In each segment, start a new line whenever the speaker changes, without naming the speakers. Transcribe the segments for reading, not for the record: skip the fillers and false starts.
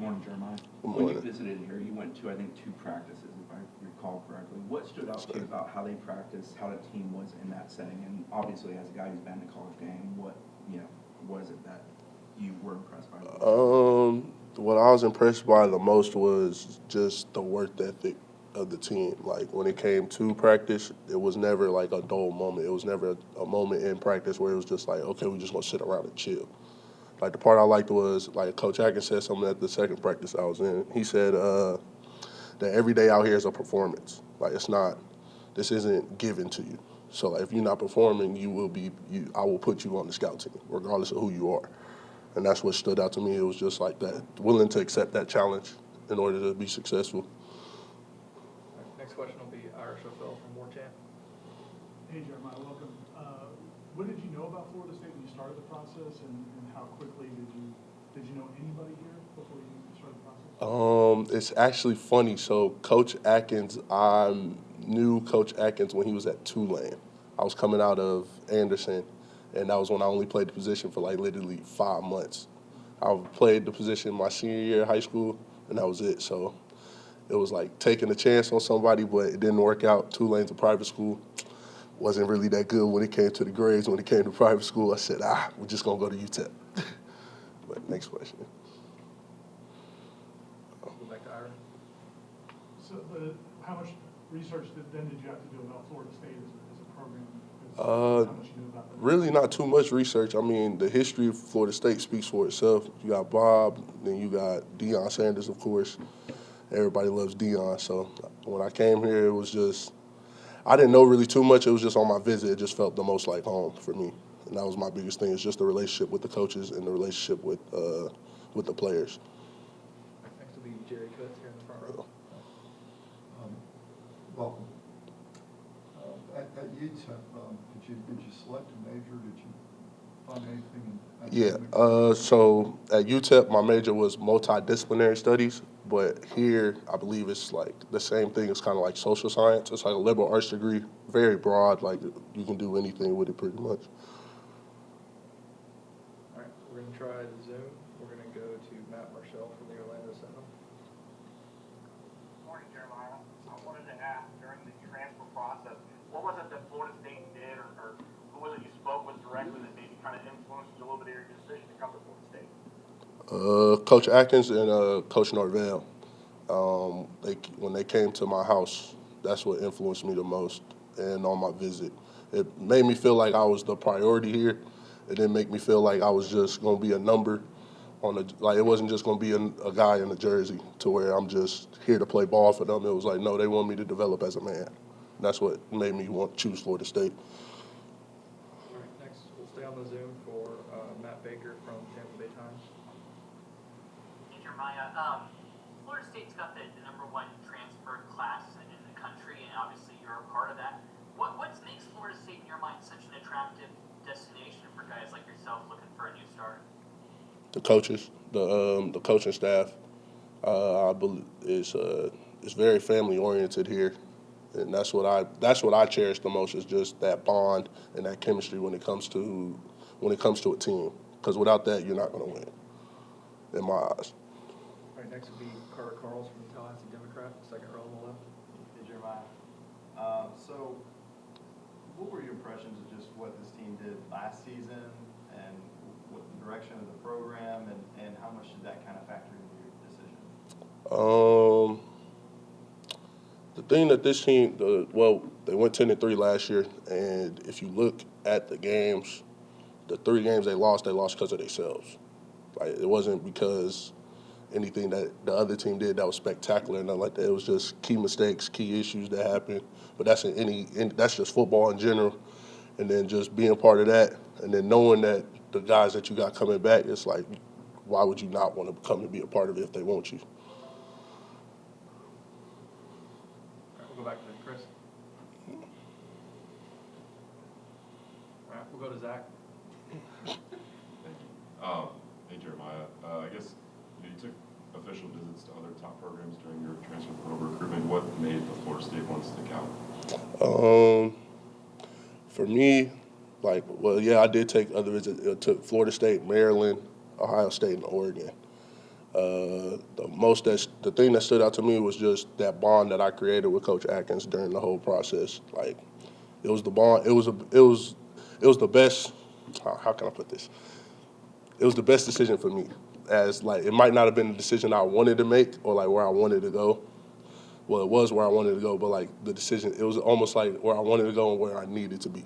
Morning, Jeremiah.
Good
When you
morning.
visited here, you went to, I think, 2 practices, if I recall correctly. What stood out to you about how they practiced, how the team was in that setting? And obviously, as a guy who's been in a college game, what is it that you were impressed by?
What I was impressed by the most was just the work ethic of the team. Like when it came to practice, it was never like a dull moment. It was never a moment in practice where it was just like, okay, we're just gonna sit around and chill. Like the part I liked was like Coach Atkins said something at the second practice I was in. He said that every day out here is a performance. Like it's not, this isn't given to you. So like, if you're not performing, I will put you on the scout team, regardless of who you are. And that's what stood out to me. It was just like that, willing to accept that challenge in order to be successful.
Next question will be Irish O'Phil from War Chant.
Hey, Jeremiah, welcome. What did you know about Florida State when you started the process, and how quickly did you know anybody here before you started the process?
It's actually funny. So Coach Atkins, I knew Coach Atkins when he was at Tulane. I was coming out of Anderson, and that was when I only played the position for like literally 5 months. I played the position my senior year of high school, and that was it. So it was like taking a chance on somebody, but it didn't work out. Tulane's a private school. Wasn't really that good when it came to the grades. When it came to private school, I said, we're just going to go to UTEP. But next question.
Go back to Ira.
So, how much research did you have to do about Florida State as a program? How much you knew about them?
Really not too much research. I mean, the history of Florida State speaks for itself. You got Bob, then you got Deion Sanders, of course. Everybody loves Deion. So when I came here, it was just, I didn't know really too much. It was just on my visit. It just felt the most like home for me. And that was my biggest thing, is just the relationship with the coaches and the relationship with the players.
Next will be Jerry Kutz here in the front row.
Welcome. At UTEP, did you select a major? Did you find anything in academic?
Yeah. So at UTEP, my major was multidisciplinary studies, but here I believe it's like the same thing. It's kind of like social science. It's like a liberal arts degree, very broad. Like you can do anything with it pretty much.
All right, we're going to try the Zoom. We're going to go to Matt Marshall from the Orlando Sentinel.
Morning, Jeremiah. I wanted to ask, during the transfer process, what was it that Florida State did, or who was it you spoke with directly that maybe kind of influenced a little bit of your decision to come to Florida State?
Coach Atkins and Coach Norvell. When they came to my house, that's what influenced me the most. And on my visit, it made me feel like I was the priority here. It didn't make me feel like I was just going to be a number like it wasn't just going to be a guy in a jersey to where I'm just here to play ball for them. It was like, no, they want me to develop as a man. That's what made me want to choose Florida State.
All right, next we'll stay on the Zoom for Matt Baker from Tampa Bay Times.
Hey, Jeremiah. Florida State's got the #1 transfer class in the country, and obviously you're a part of that. What makes Florida State, in your mind, such an attractive destination for guys like yourself looking for a new start?
The coaches, the coaching staff, I believe it's very family oriented here, and that's what I cherish the most, is just that bond and that chemistry when it comes to a team. Because without that, you're not going to win, in my eyes.
All right, next will be Carter Carls from the Tallahassee Democrat, second row on the left.
Hey, Jeremiah. So what were your impressions of just what this team did last season, and what the direction of the program, and how much did that kind of factor into your decision?
The thing that this team, they went 10-3 last year, and if you look at the games, the 3 games they lost because of themselves. Like it wasn't because anything that the other team did that was spectacular and nothing like that. It was just key mistakes, key issues that happened. But that's that's just football in general. And then just being part of that, and then knowing that the guys that you got coming back, it's like, why would you not want to come and be a part of it if they want you?
All right, we'll go back to Chris. All right, we'll go to Zach.
Hey, Jeremiah. I guess you took official visits to other top programs during your transfer portal recruitment. What made the Florida State one stick out?
For me, I did take other visits. I took Florida State, Maryland, Ohio State, and Oregon. The thing that stood out to me was just that bond that I created with Coach Atkins during the whole process. Like, it was the bond. It was the best. How can I put this? It was the best decision for me. As like, it might not have been the decision I wanted to make or like where I wanted to go. Well, it was where I wanted to go, but like the decision, it was almost like where I wanted to go and where I needed to be,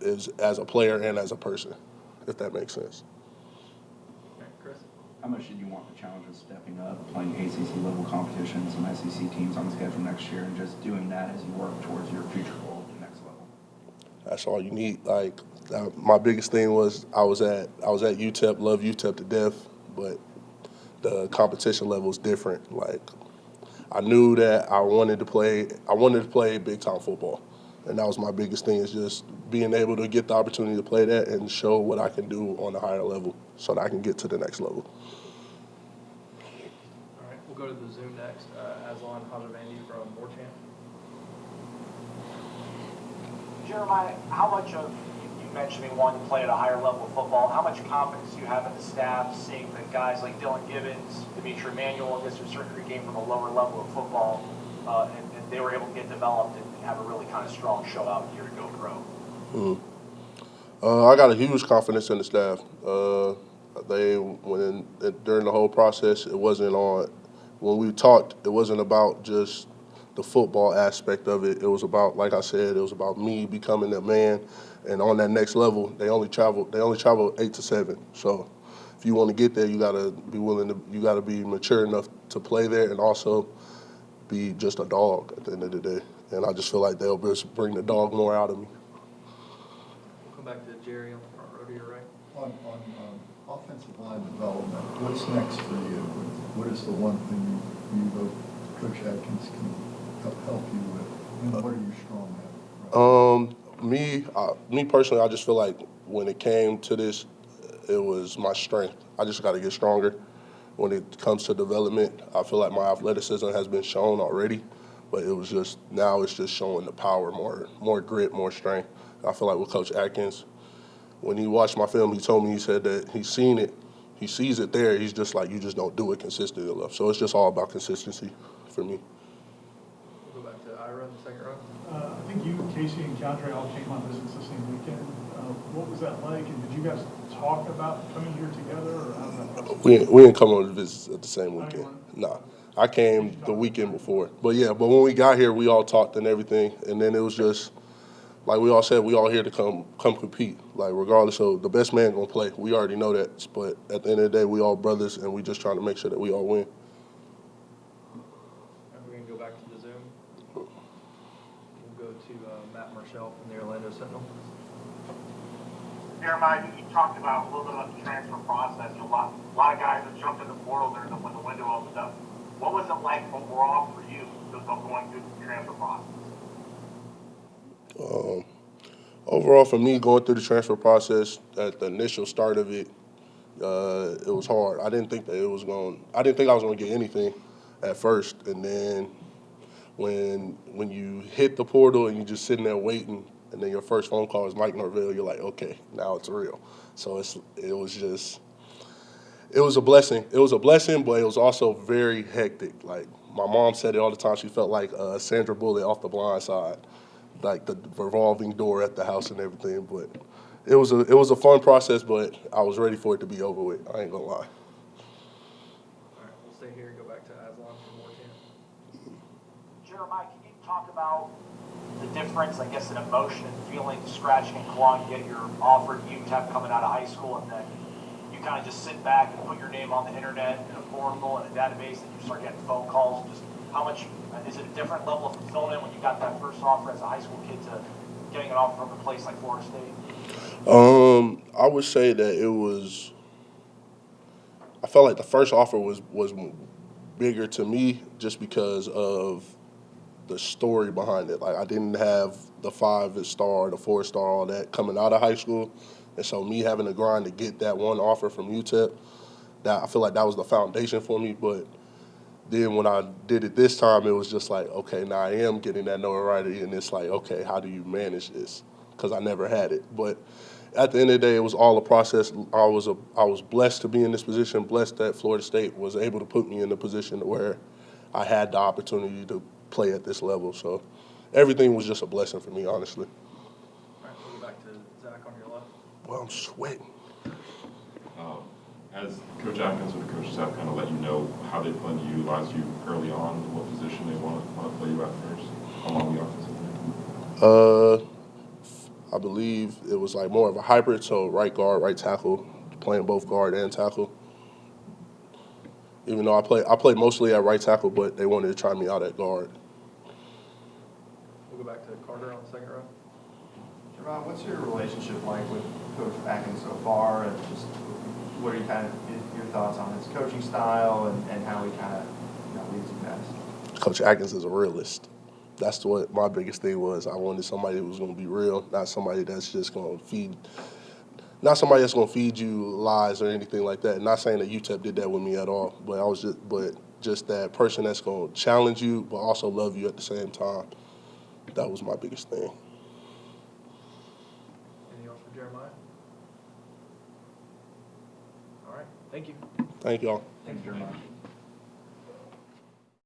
is as a player and as a person, if that makes sense.
Okay, Chris?
How much did you want the challenge of stepping up, playing ACC level competitions, some SEC teams on the schedule next year, and just doing that as you work towards your future goal at the next level?
That's all you need. Like, my biggest thing was I was at UTEP, love UTEP to death, but the competition level is different. Like, I knew that I wanted to play big time football, and that was my biggest thing, is just being able to get the opportunity to play that and show what I can do on a higher level so that I can get to the next level.
All right, we'll go to the Zoom next. Aslan Hajavandi from Morchamp.
Jeremiah, how much of, you mentioned being wanting to play at a higher level of football, how much confidence do you have in the staff, seeing that guys like Dylan Gibbons, Dimitri Emanuel, I guess to a certain degree came from a lower level of football, and they were able to get developed and have a really kind of strong show out here to go pro?
I got a huge confidence in the staff. During the whole process, it wasn't on. When we talked, it wasn't about just the football aspect of it. It was about, like I said, it was about me becoming a man, and on that next level, they only travel 8 to 7. So, if you want to get there, you gotta be you gotta be mature enough to play there, and also be just a dog at the end of the day. And I just feel like they'll just bring the dog more out of me.
We'll come back to Jerry on the front row to your right.
On offensive line development, what's next for you? What is the one thing you hope Coach Atkins can help you with? And what are you strong at?
Me personally, I just feel like when it came to this, it was my strength. I just got to get stronger. When it comes to development, I feel like my athleticism has been shown already, but now it's just showing the power, more grit, more strength. I feel like with Coach Atkins, when he watched my film, he told me, he said that he's seen it, he sees it there. He's just like, you just don't do it consistently enough. So it's just all about consistency for me.
We'll go back to Ira in the second row.
I think you, Casey, and Keandre all came on visits the same weekend. What was that like, and did you guys talk about coming here together, or how did that process?
We didn't come on the visits at the same
No, you
weekend.
weren't?
Nah. I came the weekend before. But when we got here, we all talked and everything. And then it was just, like we all said, we all here to come compete. Like, regardless of the best man gonna play. We already know that. But at the end of the day, we all brothers, and we just trying to make sure that we all win.
And we're going to go back to the Zoom. We'll go to Matt Marshall from the Orlando Sentinel.
Jeremiah, you talked about a little bit about the transfer process. A lot of guys that jumped in the portal there when the window opened up. What was it like overall for you going through the transfer process?
Overall, for me, going through the transfer process, at the initial start of it, it was hard. I didn't think I was going to get anything at first. And then when you hit the portal and you're just sitting there waiting, and then your first phone call is Mike Norvell, you're like, okay, now it's real. So it was a blessing. It was a blessing, but it was also very hectic. Like, my mom said it all the time. She felt like Sandra Bullock off The Blind Side, like the revolving door at the house and everything. But it was a fun process, but I was ready for it to be over with. I ain't gonna lie.
All right, we'll stay here and go back to Aslan from Morchamp.
Jeremiah, can you talk about the difference, I guess, in emotion and feeling, scratching and clawing to get your offer to UTEP coming out of high school, and then you kind of just sit back and put your name on the internet in a portal and a database, and you start getting phone calls? Just how much is it a different level of fulfillment when you got that first offer as a high school kid to getting an offer from a place like Florida State?
I would say that I felt like the first offer was bigger to me just because of the story behind it. Like, I didn't have the 5-star, the 4-star, all that coming out of high school. And so me having to grind to get that one offer from UTEP, I feel like that was the foundation for me. But then when I did it this time, it was just like, okay, now I am getting that notoriety, and it's like, okay, how do you manage this? because I never had it. But at the end of the day, it was all a process. I was blessed to be in this position, blessed that Florida State was able to put me in a position where I had the opportunity to play at this level. So everything was just a blessing for me, honestly.
All right, we'll go back to Zach on your left.
Well, I'm sweating.
Has Coach Atkins or the coach staff kind of let you know how they plan to utilize you early on, what position they want to play you at first along the offensive line?
I believe it was like more of a hybrid, so right guard, right tackle, playing both guard and tackle. Even though I played mostly at right tackle, but they wanted to try me out at guard.
We'll go back to Carter on the second row.
Jerron, what's your relationship like with Coach Atkins so far, and just what are you kind of your thoughts on his coaching style and how he kind of leads you guys?
Coach Atkins is a realist. That's what my biggest thing was. I wanted somebody who was going to be real, not somebody that's just going to feed you lies or anything like that. Not saying that UTEP did that with me at all, but just that person that's going to challenge you but also love you at the same time. That was my biggest thing.
Anything else for Jeremiah? All right, thank you.
Thank y'all.
Thanks, Jeremiah.